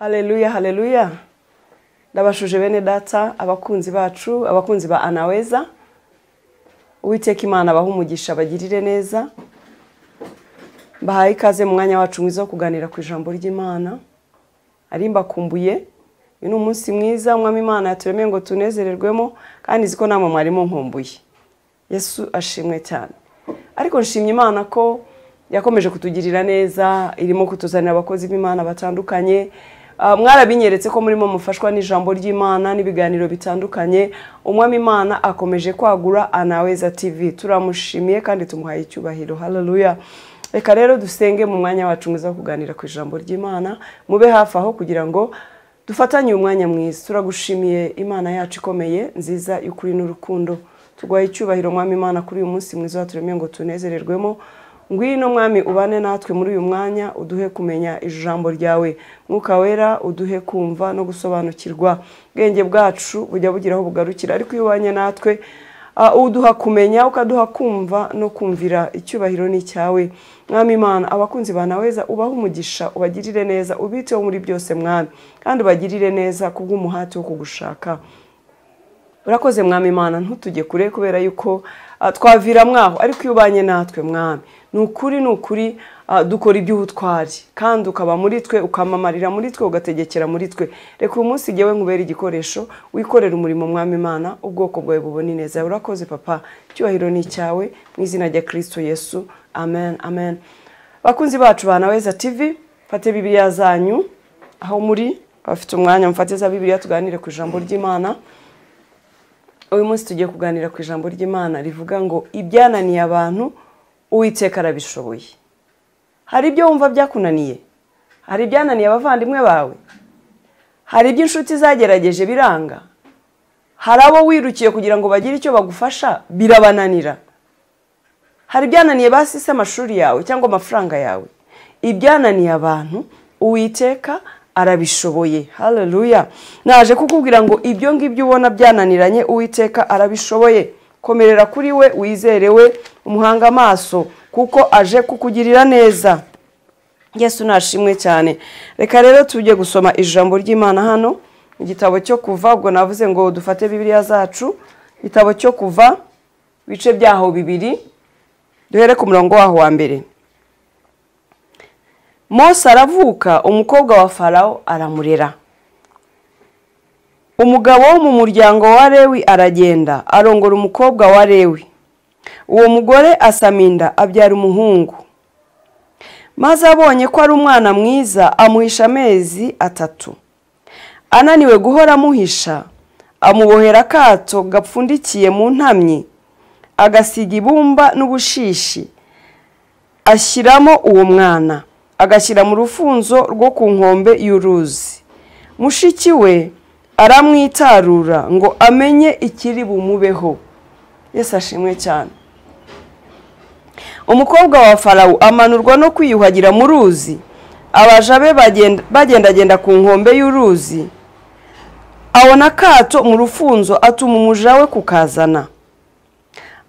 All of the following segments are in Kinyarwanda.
Haleluya, haleluya. Ndabashuje bene data, abakunzi bacu, abakunzi ba Anaweza. Uwiteka Imana abaha umugisha bagirire neza. Bahaye ikaze mu mwanya wacu mwiza wo kuganira ku ijambo ry'Imana. Ari mbakumbuye. Uyu ni umunsi mwiza umwami Imana yaturemeye ngo tunezererwemo kandi ziko namwe mwarimo nkumbuye. Yesu ashimwe cyane. Ariko nshimye Imana ko yakomeje kutugirira neza, irimo kutuzanira abakozi b'Imana batandukanye. Mwarabinyeretse ko murimo mufashwa n'ijambo ry'Imana n'ibiganiro bitandukanye. Umwami Imana akomeje kwagura Anaweza TV. Turamushimiye kandi tumuhaye icyubahiro. Haleluya. Reka rero dusenge mu mwanya wacu mwiza wo kuganira ku ijambo ry'Imana. Mube hafi aho kugira ngo dufatanye umwanya mwiza. Turagushimiye Imana yacu ikomeye, nziza y'ukuri n'urukundo. Tugwaye icyubahiro mwami Imana kuri uyu munsi mwiza waturemeye ngo tunezererwemo. Ngwino mwami ubane natwe muri uyu mwanya, uduhe kumenya ijambo ryawe. Mwuka wera uduhe kumva no gusobanukirwa. Bwenge bwacu bujya bugiraho bugarukira, ariko iyo ubanye natwe uduha kumenya, ukaduha kumva no kumvira. Icyubahiro ni cyawe mwami Imana. Abakunzi ba Anaweza ubaha umugisha, ubagirire neza, ubiteho muri byose mwami, kandi ubagirire neza kubw'umuhati wo kugushaka. Urakoze mwami Imana, ntutujye kure kubera yuko twavira mwaho, ariko iyo ubanye natwe mwami nukuri dukora iby'ubutwari kandi ukaba muri twe, ukamamarira muri twe, ugategekera muri twe. Reka uyu munsi jyewe nkubera igikoresho, wikorera umurimo mwami Imana, ubwoko bwawe bubone neza. Urakoze papa, cyubahiro ni cyawe mu izina rya Kristo Yesu. Amen, amen. Bakunzi bacu ba Anaweza TV, fate Bibiliya zanyu aho muri, abafite umwanya mfate za Bibiliya tuganire ku ijambo ry'Imana. Uyu munsi tugiye kuganira ku ijambo ry'Imana rivuga ngo ibyananiye abantu Uwiteka arabishoboye. Hari ibyo wumva byakunaniye? Hari ibyananiye abavandimwe bawe? Hari ibyo inshuti zagerageje biranga? Hari abo wirukiye kugira ngo bagire icyo bagufasha birabananira? Hari ibyananiye basise amashuri yawe cyangwa amafaranga yawe? Ibyananiye abantu Uwiteka arabishoboye. Haleluya. Naje kukubwira ngo ibyo ngibyo ubona byananiranye Uwiteka arabishoboye. Komerera kuri we, wizerewe, umuhanga amaso, kuko aje kukugirira neza. Yesu nashimwe cyane. Reka rero tujye gusoma ijambo ry'Imana hano mu gitabo cyo Kuva. Ubwo navuze ngo dufate Bibiliya zacu, igitabo cyo Kuva bice byaho 2, duhere ku murongo waho wa mbere. Mose aravuka, umukobwa wa Farawo aramurera. Umugabo wo mu muryango wa Lewi aragenda, arongora umukobwa wa Lewi. Uwo mugore asaminda, abyara umuhungu. Maze abonye ko ari umwana mwiza, amuhisha amezi 3. Ananiwe guhora amuhisha, amubohera akato gapfundikiye mu ntamyi, agasiga ibumba n'ubushishi, ashyiramo uwo mwana, agashyira mu rufunzo rwo ku nkombe y'uruzi. Mushiki we aramwitarura ngo amenye ikiri bumubeho. Yesu ashimwe cyane. Umukobwa wa Farawo amanurwa no kwiyuhagira mu ruzi. Abaja be bagendagenda ku nkombe y'uruzi, abona akato mu rufunzo, atuma umuja we kukazana.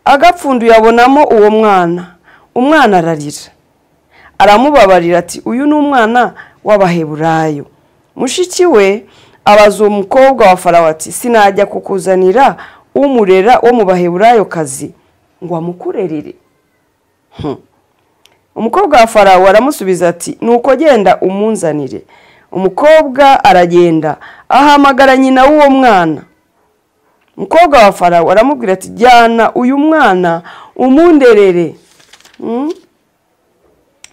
Agapfunduye abonamo uwo mwana. Umwana ararira, aramubabarira ati, uyu ni umwana w'Abaheburayo. Mushiki we abaza uwo mukobwa wa Farawo ati, sinajya kukuzanira umurera wo mu Baheburayo kazi ngo amukurerere? Umukobwa wa Farawo aramusubiza ati, nuko genda umunzanire. Umukobwa aragenda, ahamagara nyina w'uwo mwana. Umukobwa wa Farawo aramubwira ati, jyana uyu mwana umunderere,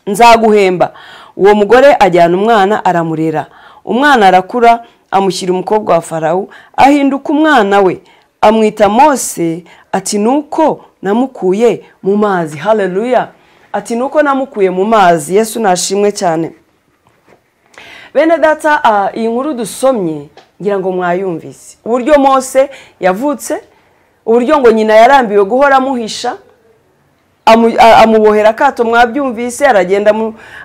nzaguhemba. Uwo mugore ajyana umwana aramurera. Umwana arakura, amushyira umukobwa wa Farawo, ahinduka umwana we, amwita Mose, ati nuko namukuye mu mazi. Haleluya. Ati nuko namukuye mu mazi. Yesu nashimwe cyane. Bene data, iyi nkuru dusomye ngira ngo mwayumvise uburyo Mose yavutse, uburyo ngo nyina yarambiwe guhora amuhisha, amubohera akato mwabyumvise, aragenda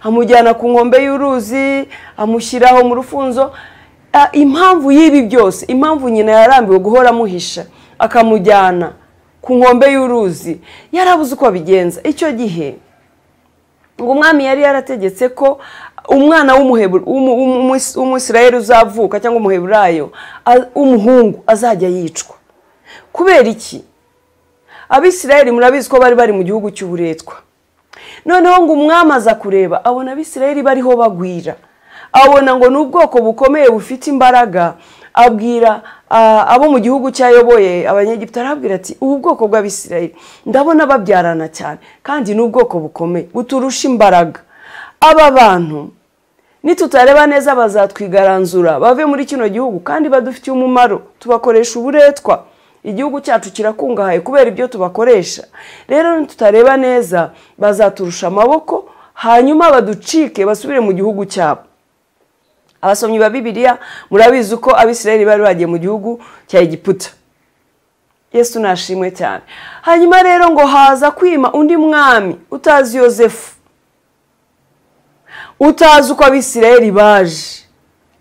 amujyana ku nkombe y'uruzi, amushyiraho mu rufunzo. Impamvu y'ibi byose, impamvu nyina yarambiwe guhora amuhisha akamujyana ku nkombe y'uruzi, yarabuze uko abigenza. Icyo gihe ngo umwami yari yarategetse ko umwana w'umwisirayeli uzavuka cyangwa umuheburayo umuhungu azajya yicwa. Kubera iki? Abisirayeli murabizi ko bari mu gihugu cy'uburetwa. Noneho ngo umwami aza kureba abona Abisirayeli bariho bagwira, abona ngo n'ubwoko bukomeye bufite imbaraga, abwira abo mu gihugu cyayoboye Abanyegiputa, arabwira ati ubu bwoko bw'Abisirayeli ndabona babyarana cyane kandi n'ubwoko bukomeye buturusha imbaraga. Aba bantu nitutareba neza bazatwigaranzura bave muri kino gihugu kandi badufitiye umumaro, tubakoresha uburetwa. Igihugu cyacu kirakungahaye kubera ibyo tubakoresha. Rero nitutareba neza bazaturusha amaboko, hanyuma baducike basubire mu gihugu cyabo. Abasomyi ba Bibiliya murabizi uko Abisirayeli bari bagiye mu gihugu cya Egiputa. Yesu nashimwe cyane. Hanyuma rero ngo haza kwima undi mwami utazi Yosefu, utazi uko Abisirayeli baje.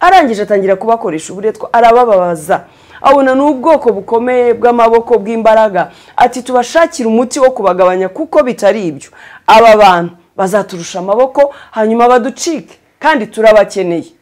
Arangije atangira kubakoresha uburetwa, arabababaza, abona n'ubwoko bukomeye bw'amaboko bw'imbaraga, ati tubashakira umuti wo kubagabanya kuko bitari ibyo. Aba bantu bazaturusha amaboko hanyuma baducike kandi turabakeneye.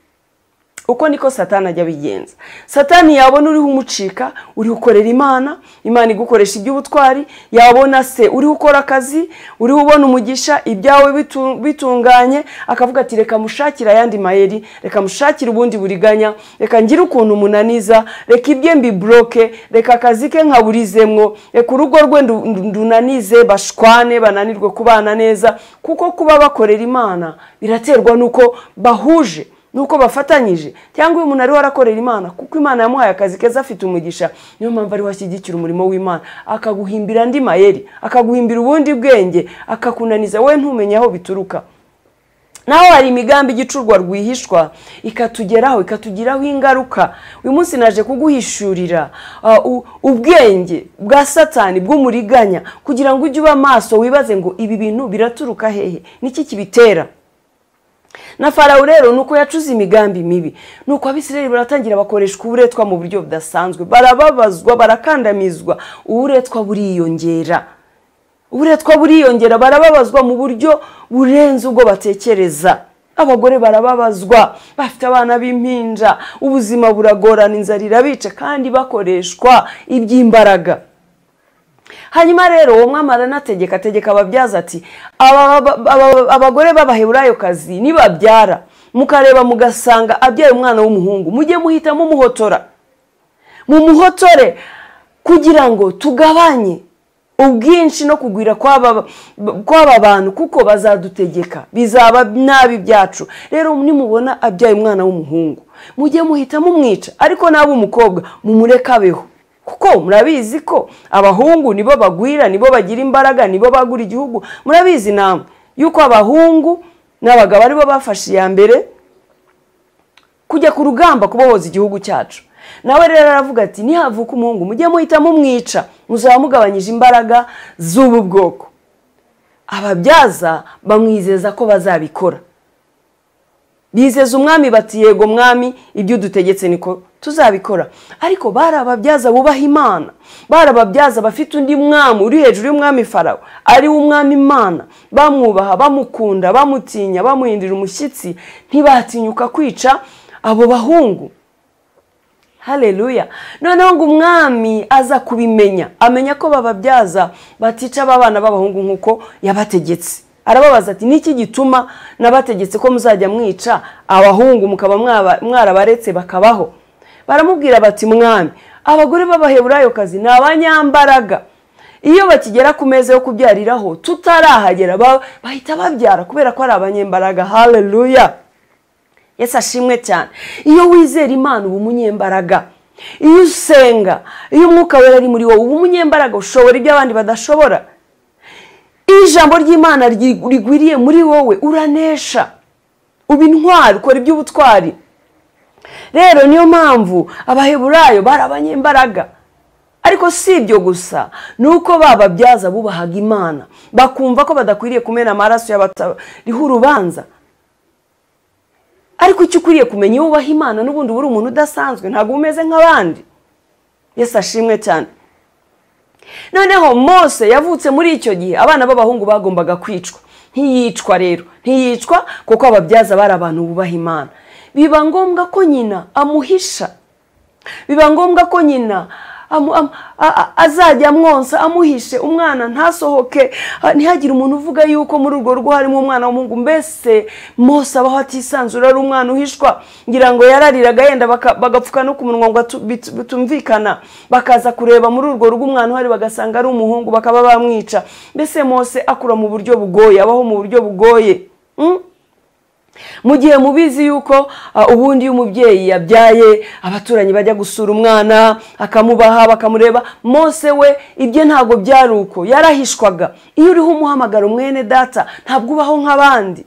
Uko niko Satani ajya bigenza. Satani yabona uriho umucika, uriho ukorera Imana, Imana igukoresha iby'ubutwari, yabona se uriho ukora akazi, uriho ubona umugisha, ibyawe bitunganye, akavuga ati reka mushakira ayandi mayeri, reka mushakira ubundi buriganya, reka ngira ukuntu munaniza, reka ibye mbibloke, reka akazi ke nkaburizemwo, reka urugo rwe ndunanize, bashwane bananirwe kubana neza. Kuko kuba bakorera Imana biraterwa nuko bahuje, nuko bafatanyije. Cyangwa uyu muntu ari warakorera Imana kuko Imana yamuhaye akazi keza, afite umugisha, niyo mpamvu ari washyigikira umurimo w'Imana, akaguhimbira andi mayeri, akaguhimbira ubundi bwenge, akakunaniza we ntumenye aho bituruka. Naho hari imigambi igicurwa rwihishwa ikatugeraho, ikatugiraho ingaruka. Uyu munsi naje kuguhishurira ubwenge bwa Satani bw'umuriganya, kugira ngo ujye uba maso wibaze ngo ibi bintu biraturuka hehe, niki kibitera. Na Farawo rero nuko yacuze imigambi mibi, nuko Abisirayeli baratangira bakoreshwa uburetwa mu buryo budasanzwe, barababazwa, barakandamizwa, uburetwa buriyongera. Uburetwa buriyongera, barababazwa mu buryo burenze ubwo batekereza. Abagore barababazwa, bafite abana b'impinja, ubuzima buragorana, inzara irabica kandi bakoreshwa iby'imbaraga. Hanyuma rero uwo mwami aranategeka ababyaza ati abagore b'Abaheburayo kazi nibabyara mukareba mugasanga abyaye umwana w'umuhungu, mujye muhita mumuhotora, mumuhotore kugira ngo tugabanye ubwinshi no kugwira kw'aba bantu, kuko bazadutegeka, bizaba nabi byacu. Rero nimubona abyaye umwana w'umuhungu mujye muhita mumwica, ariko nabo umukobwa mumurekabeho. Kuko murabizi ko abahungu nibo bagwira, nibo bagira imbaraga, nibo bagura igihugu. Murabizi namwe yuko abahungu n'abagabo aribo bafashe ya mbere kujya ku rugamba kubohoza igihugu cyacu. Nawe rero aravuga ati nihavuka umuhungu mujye muhita mumwica, muzaba mugabanyije imbaraga z'ubu bwoko. Ababyaza bamwizeza ko bazabikora, bizeza umwami bati yego mwami, ibyo dutegetse niko tuzabikora. Ariko barababyaza bubaha Imana, barababyaza bafite undi mwami uri hejuru y'umwami Farawo, ari umwami Imana, bamwubaha, bamukunda, bamutinya, bamuhindira umushyitsi, ntibatinyuka kwica abo bahungu. Haleluya. Noneho ngo umwami aza kubimenya, amenya ko bababyaza batica abana b'abahungu nkuko yabategetse. Arababaza ati niki gituma nabategetse ko muzajya mwica abahungu mukaba mwarabaretse bakabaho? Baramubwira bati mwami, abagore b'Abaheburayo kazi ni abanyambaraga, iyo bakigera ku meza yo kubyariraho tutarahagera bahita babyara kubera ko ari abanyembaraga. Haleluya. Yesu ashimwe cyane. Iyo wizera Imana uba umunyembaraga, iyo usenga, iyo umwuka wera ari muri wowe uba umunyembaraga, ushobora ibyo abandi badashobora. Ijambo ry'Imana rigwiriye muri wowe uranesha, uba intwari, ukora iby'ubutwari. Rero niyo mpamvu Abaheburayo bari abanyembaraga. Ariko si ibyo gusa, nuko bababyaza bubahaga Imana, bakumva ko badakwiriye kumena amaraso y'abatariho urubanza. Ariko icyo ukwiriye kumenya, iyo ubaha Imana n'ubundi uri umuntu udasanzwe, ntabwo umeze nk'abandi. Yesu ashimwe cyane. Noneho Mose yavutse muri icyo gihe abana b'abahungu bagombaga kwicwa. ntiyicwa rero, ntiyicwa kuko ababyaza bari abantu bubaha Imana. Biba ngombwa ko nyina amuhisha, biba ngombwa ko nyina azajya amwonsa amuhishe, umwana ntasohoke, ntihagire umuntu uvuga yuko muri urwo rugo harimo umwana w'umuhungu. Mbese Mose abaho atisanzura, ari umwana uhishwa, ngira ngo yarariraga yenda bagapfuka no ku munwa ngo bitumvikana, bakaza kureba muri urwo rugo umwana uhari bagasanga ari umuhungu bakaba bamwica. Mbese Mose akura mu buryo bugoye, abaho mu buryo bugoye. Mu gihe mubizi yuko ubundi umubyeyi yabyaye abaturanyi bajya gusura umwana akamubaha bakamureba, Mose we ibyo ntago byari uko, yarahishwaga. Iyo uriho umuhamagaro mwene data ntabwo ubaho nk'abandi,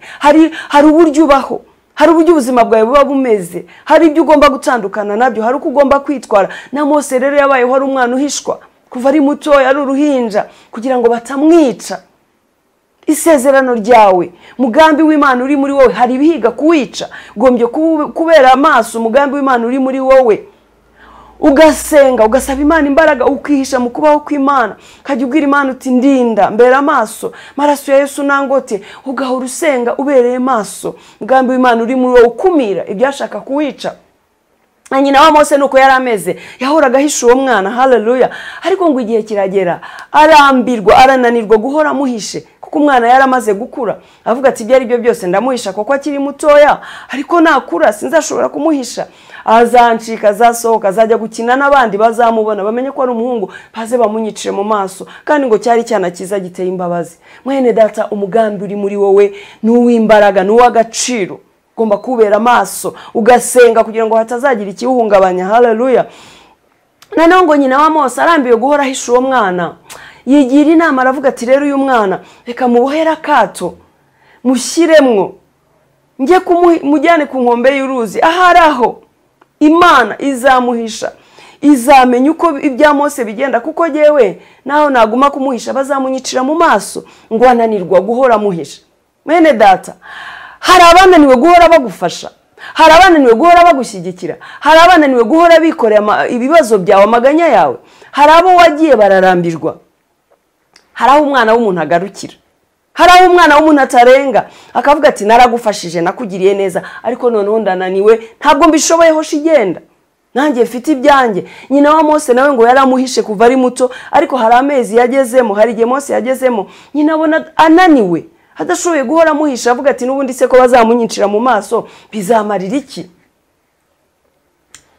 hari uburyo ubaho, hari uburyo ubuzima bwawe buba bumeze, hari ibyo ugomba gutandukana nabyo, hari uko ugomba kwitwara. Na Mose rero yabayeho ari umwana uhishwa kuva ari mutoya, ari uruhinja, kugira ngo batamwica. Isezerano ryawe, mugambi w'Imana uri muri wowe, hari ibihiga kuwica, gombye kubera amaso umugambi w'Imana uri muri wowe. Ugasenga, ugasaba Imana imbaraga, ukihisha mu kubaho kw'Imana, kajya ubwira Imana uti ndinda mbera amaso, maraso ya Yesu nangote, ugahora usenga ubereye maso, mugambi w'Imana uri muri wowe, ukumira ibyashaka kuwica. Nyina wa Mose nuko yari ameze, yahoraga ahisha uwo mwana. Haleluya. Ariko ngo igihe kiragera arambirwa, arananirwa guhora amuhishe, kuko umwana yaramaze gukura. Avuga ati ibyo ari byo byose ndamuhisha kuko akiri mutoya, ariko nakura sinzashobora kumuhisha. Azancika, azasohoka, azajya gukina n'abandi, bazamubona bamenye ko ari umuhungu, baze bamunyicire mu maso. Kandi ngo cyari cyana cyiza giteye imbabazi. Mwene data, umugambi uri muri wowe n'uw'imbaraga, n'uw'agaciro, ugomba kubera amaso, ugasenga kugira ngo hatazagira ikiwuhungabanya. Haleluya. Noneho ngo nyina wa Mose arambiwe guhora ahisha uwo mwana, yigira inama, aravuga ati rero uyu mwana reka mubohera akato, mushyiremwo, njye kumujyane ku nkombe y'uruzi, aharaho Imana izamuhisha, izamenya uko ibya Mose bigenda, kuko jewe naho naguma kumuhisha bazamunyicira mu maso. Ngo ananirwa guhora amuhisha. Mwene data, hari abananiwe guhora bagufasha, hari abananiwe guhora bagushyigikira, hari abananiwe guhora bikorera ibibazo byawe, amaganya yawe. Hari abo wagiye bararambirwa, hari aho umwana w'umuntu agarukira, hari aho umwana w'umuntu atarenga akavuga ati naragufashije, nakugiriye neza, ariko noneho ndananiwe, ntabwo mbishoboyeho, shigenda nanjye mfite ibyanjye. Nyina wa Mose nawe ngo yaramuhishe kuva ari muto, ariko hari amezi yagezemo, hari igihe Mose yagezemo nyina abona ananiwe, adashoboye guhora amuhisha, avuga ati n'ubundi se ko bazamunyicira mu maso bizamarira iki?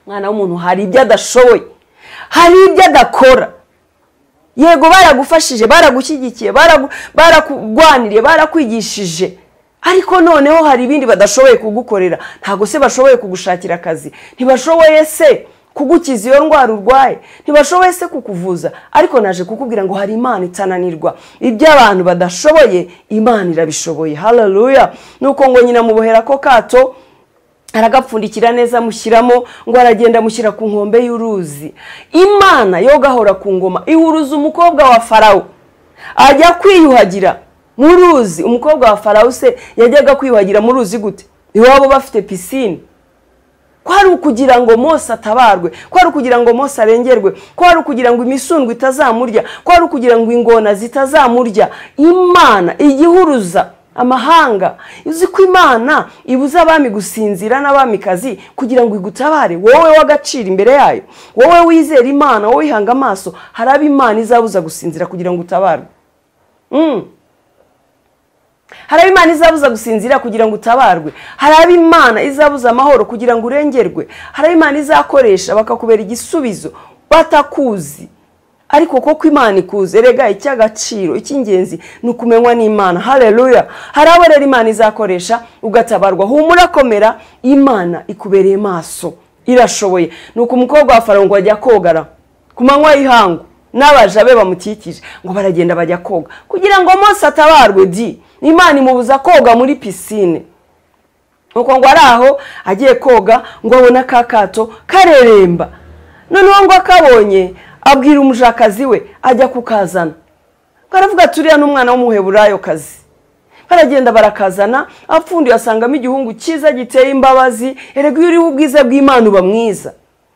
Mwana w'umuntu hari ibyo adashoboye, hari ibyo adakora. Yego baragufashije, baragushyigikiye, barakugwaniriye, barakwigishije, ariko noneho hari ibindi badashoboye kugukorera. Ntago se bashoboye kugushakira akazi, ntibashoboye se kugukiza iyo ndwara urwaye, ntibashoboye se kukuvuza, ariko naje kukubwira ngo hari Imana itananirwa. Ibyo abantu badashoboye Imana irabishoboye. Haleluya. Nuko ngo nyina mubohera ko kato, aragapfundikira neza, mushyiramo, ngo aragenda mushyira ku nkombe y'uruzi. Imana yo gahora ku ngoma ihuruza umukobwa wa Farawo, ajya kwiyuhagira mu ruzi. Umukobwa wa Farawo se yajyaga kwiyuhagira mu ruzi gute? Iwabo bafite pisine. Kwari ukugira ngo Mose atabarwe, kwari ukugira ngo Mose arengerwe, kwari ukugira ngo imisundwe itazamurya, kwari ukugira ngo ingona zitazamurya. Imana igihuruza amahanga. Uzi ko Imana ibuza abami gusinzira n'abamikazi kugira ngo igutabare, wowe w'agaciro imbere yayo, wowe wizera Imana, wowe ihanga amaso. Hari Imana izabuza gusinzira kugira ngo utabarwe. Hari Imana izabuza gusinzira kugira ngo utabarwe. Hari Imana izabuza amahoro kugira ngo urengerwe. Hari Imana izakoresha bakakubera igisubizo batakuzi, ariko koko Imana ikuze. Erega icy'agaciro, icy'ingenzi ni ukumenywa n'Imana. Haleluya. Hari abo rero Imana izakoresha ugatabarwa. Humura, komera, Imana ikubereye maso, irashoboye. Nuko umukobwa wa Farawo ngo ajya kogara ku manywa y'ihangu, n'abaja be bamukikije, ngo baragenda bajya koga kugira ngo Mose atabarwe. Imana imubuza koga muri pisine. Nuko ngo araho agiye koga, ngo abona kakato kareremba. Noneho ngo akabonye, abwira umujakazi we ajya kukazana. Baravuga turiya n'umwana w'umuheburayo kazi. Baragenda barakazana, apfundiye asangamo igihungu cyiza giteye imbabazi. Erega iyo uriho ubwiza bw'Imana uba mwiza.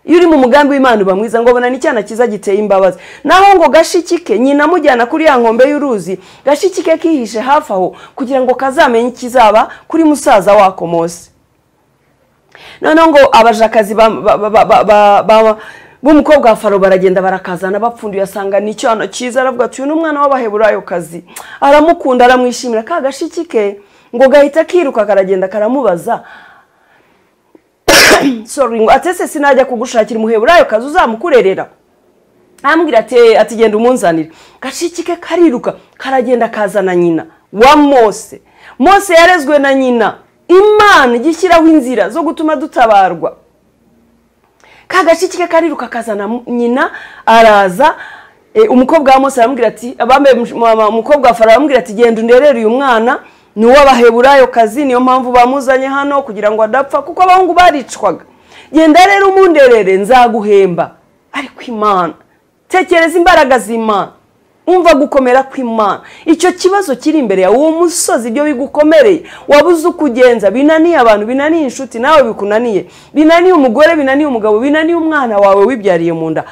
iyo uri mu mugambi w'Imana uba mwiza. Ngo bona n'icyana kiza giteye imbabazi. Naho ngo gashikike nyina mujyana kuri ya nkombe y'uruzi, gashikike kihishe hafi aho kugira ngo kazamenye ikizaba kuri musaza wako Mose. Noneho ngo abajakazi b'umukobwa wa Farawo baragenda barakazana bapfunduye, asanga ni cyana cyiza, aravuga ati uyu n'umwana w'Abaheburayo kazi, aramukunda aramwishimira. Ka gashikike ngo gahita kiruka karagenda karamubaza sorry, ngo atese sinajya kugushakira Umuheburayo kazi uzamukurerera. Ambwira ati genda umunzanire. Gashikike kariruka karagenda kazana nyina wa Mose. Mose yarezwe na nyina. Imana igishyiraho inzira zo gutuma dutabarwa. Ka gashikike kariruka kazana nyina, araza. Umukobwa wa Mose aramubwira ati umukobwa wa Farawo aramubwira ati genda underere uyu mwana ni w'Abaheburayo kazi, niyo mpamvu bamuzanye hano kugira ngo adapfa kuko abahungu baricwaga. Genda rero umunderere nzaguhemba. Ariko Imana, tekereza imbaraga z'Imana, umva gukomera kw'Imana. Icyo kibazo kiri imbere ya uwo musozi, ibyo bigukomereye wabuze ukugenza, binaniye abantu, binaniye inshuti, nawe bikunaniye, binaniye umugore, binaniye umugabo, binaniye umwana wawe wibyariye mu nda.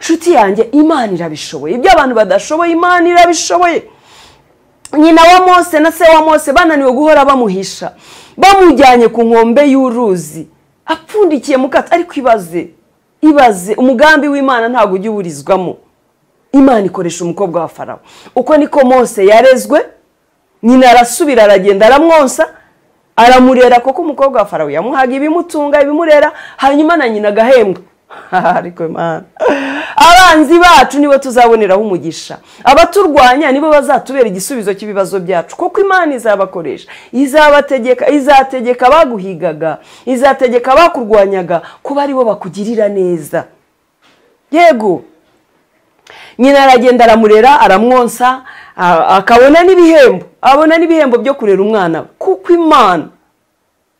Nshuti yanjye, Imana irabishoboye. Ibyo abantu badashoboye Imana irabishoboye. Nyina wa Mose na se wa Mose bananiwe guhora bamuhisha, bamujyanye ku nkombe y'uruzi apfundikiye mukata. Ariko ibaze umugambi w'Imana ntago ujya uburizwamo. Imana ikoresha umukobwa wa Farawo. Uko niko Mose yarezwe, nyina arasubira aragenda aramwonsa, aramurera kuko umukobwa wa Farawo yamuhaga ibimutunga ibimurera, hanyuma na nyina agahembwa. Ariko Imana, abanzi bacu nibo tuzaboneraho umugisha, abaturwanya nibo bazatubera igisubizo cy'ibibazo byacu, kuko Imana izabakoresha, izategeka abaguhigaga, izategeka abakurwanyaga kuba aribo bakugirira neza. Yego, nyina aragenda aramurera aramwonsa, akabona n'ibihembo, abona n'ibihembo byo kurera umwana, kuko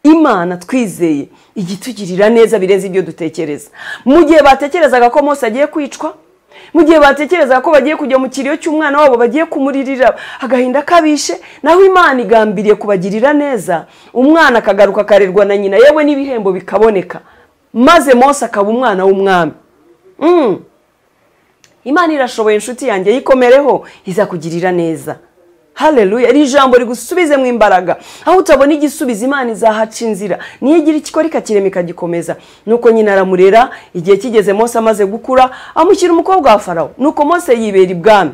Imana twizeye igitugirira neza birenze ibyo dutekereza. Mu gihe batekerezaga ko Mose agiye kwicwa, mu gihe batekerezaga ko bagiye kujya mu kiriyo cy'umwana wabo, bagiye kumuririra agahinda kabishe, naho Imana igambiriye kubagirira neza, umwana akagaruka akarerwa na nyina, yewe n'ibihembo bikaboneka, maze Mose akaba umwana w'umwami. Imana irashoboye nshuti yanjye, yikomereho izakugirira neza. Haleluya. Iri jambo rigusubize mu imbaraga. Aho utabona igisubizo Imana izahaca inzira, niyo igira ikikora ikakirema ikagikomeza. Nuko nyina aramurera, igihe kigeze Mose amaze gukura, amushyira umukobwa wa Farawo. Nuko Mose yibera ibwami,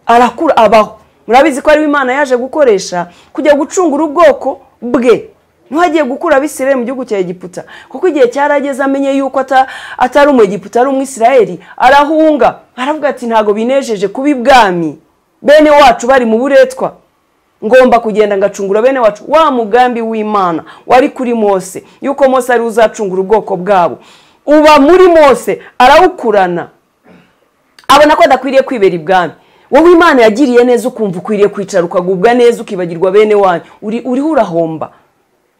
arakura abaho. Murabizi ko ari Imana yaje gukoresha kujya gucungura ubwoko bwe. Ntuhagiye gukura Abisirayeli mu gihugu cya Egiputa, kuko igihe cyarageze amenye yuko atari Umwegiputa ari Umwisirayeli, arahunga. Aravuga ati ntago binejeje kuba ibwami, bene wacu bari mu buretwa, ngomba kugenda ngacungura bene wacu. Wa mugambi w'Imana wari kuri Mose, yuko Mose ari uzacungura ubwoko bwabo, uba muri Mose, arawukurana, abona ko adakwiriye kwibera ibwami. Wowe Imana yagiriye neza ukumva ukwiriye kwicara ukagubwa neza ukibagirwa bene wanyu, uriho urahomba.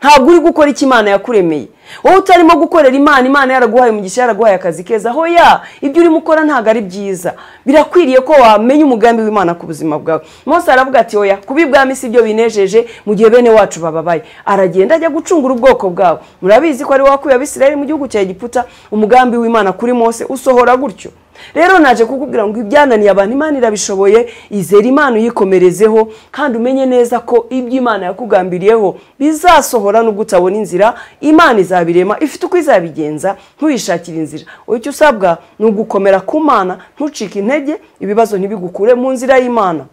Ntabwo uri gukora icyo Imana yakuremeye. Wowe utarimo gukorera Imana, Imana yaraguhaye umugisha, yaraguhaye akazi keza, hoya ibyo urimo ukora ntabwo ari byiza. Birakwiriye ko wamenya umugambi w'Imana ku buzima bwawe. Mose aravuga ati hoya, kubibwami si byo binejeje mu gihe bene wacu bababaye. Aragenda ajya gucungura ubwoko bwabo. Murabizi ko ari wakuye Abisirayeli mu gihugu cya Egiputa, umugambi w'Imana kuri Mose usohora gutyo. Rero naje kukubwira ngo ibyananiye abantu Imana irabishoboye, izera Imana uyikomerezeho, kandi umenye neza ko ibyo Imana yakugambiriyeho bizasohora nubwo utabona inzira. Imana izabirema, ifite uko izabigenza, ntuyishakire inzira. Icyo usabwa ni ugukomera ku Mana, ntucike intege, ibibazo ntibigukure mu nzira y'Imana.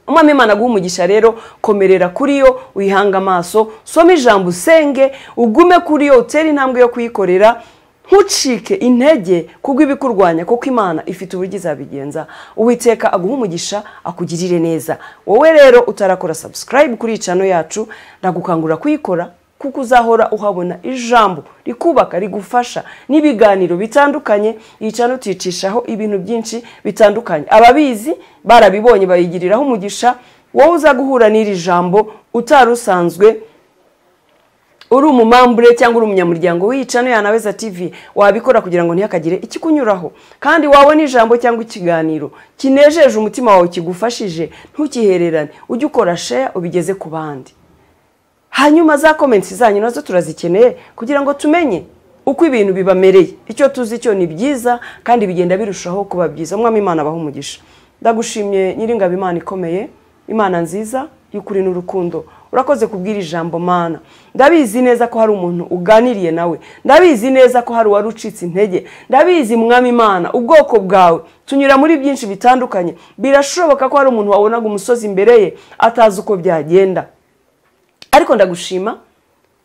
Umwami Imana aguha umugisha rero, komerera kuri yo, uyihanga amaso, soma ijambo, usenge, ugume kuri yo, utere intambwe yo kuyikorera. Ntucike intege kuko ibikurwanya, kuko Imana ifite uburyo izabigenza. Uwiteka aguha umugisha, akugirire neza. Wowe rero utarakora subscribe kuri channel yacu, ndagukangura kuyikora, kuko uzahora uhabona ijambo rikubaka, rigufasha n'ibiganiro bitandukanye. Iyi channel tuyicishaho ibintu byinshi bitandukanye, ababizi barabibonye bayigiriraho umugisha. Wowe uzaguhura n'iri jambo utarusanzwe uri umumambure cyangwa uri umunyamuryango w'iyicano ya Naweza TV, wabikora kugira ngo ntihakagire ikikunyuraho. Kandi wabona ijambo cyangwa ikiganiro kinejeje umutima wawe, kigufashije, ntukihererane, ujye ukora share ubigeze ku bandi. Hanyuma za comments zanyu nazo turazikeneye kugira ngo tumenye uko ibintu bibamereye. Icyo tuzi cyo ni byiza kandi bigenda birushaho kuba byiza. Umwami Imana abaha umugisha. Ndagushimye Nyiringabo, Imana ikomeye, Imana nziza y'ukuri n'urukundo. Urakoze kubwira ijambo Mana. Ndabizi neza ko hari umuntu uganiriye nawe. Ndabizi neza ko hari warucitse intege. Ndabizi Mwami Imana, ubwoko bwawe tunyura muri byinshi bitandukanye. Birashoboka ko hari umuntu wabonaga umusozi imbere ye atazi uko byagenda. Ariko ndagushima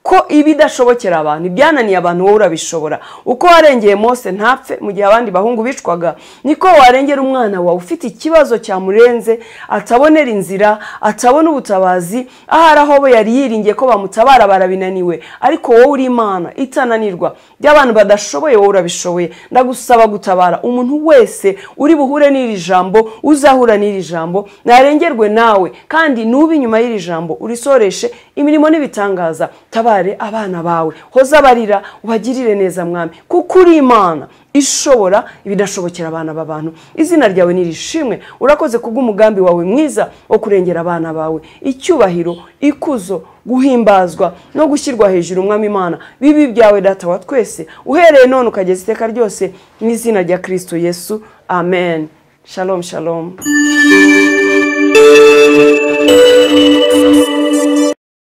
ko ibidashobokera abantu, ibyananiye abantu wowe urabishobora. Uko warengeye Mose ntapfe mu gihe abandi bahungu bicwaga, niko warengera umwana wawe ufite ikibazo cyamurenze, atabonera inzira, atabona ubutabazi, ahari aho bo yari yiringiye ko bamutabara barabinaniwe. Ariko wowe uri Imana itananirwa, by'abantu badashoboye wowe urabishoboye. Ndagusaba gutabara umuntu wese uri buhure n'iri jambo, uzahura n'iri jambo, narengerwe nawe, kandi nubi inyuma y'iri jambo urisoreshe imirimo n'ibitangaza. Tabara abana bawe, hoza barira, ubagirire neza Mwami, kuko uri Imana ishobora ibidashobokera abana b'abantu. Izina ryawe nirishimwe. Urakoze kubw'umugambi wawe mwiza wo kurengera abana bawe. Icyubahiro, ikuzo, guhimbazwa no gushyirwa hejuru Mwami Imana bibi byawe Data wa twese, uhereye none ukageza iteka ryose, mu izina rya Kristo Yesu, amen. Shalom shalom.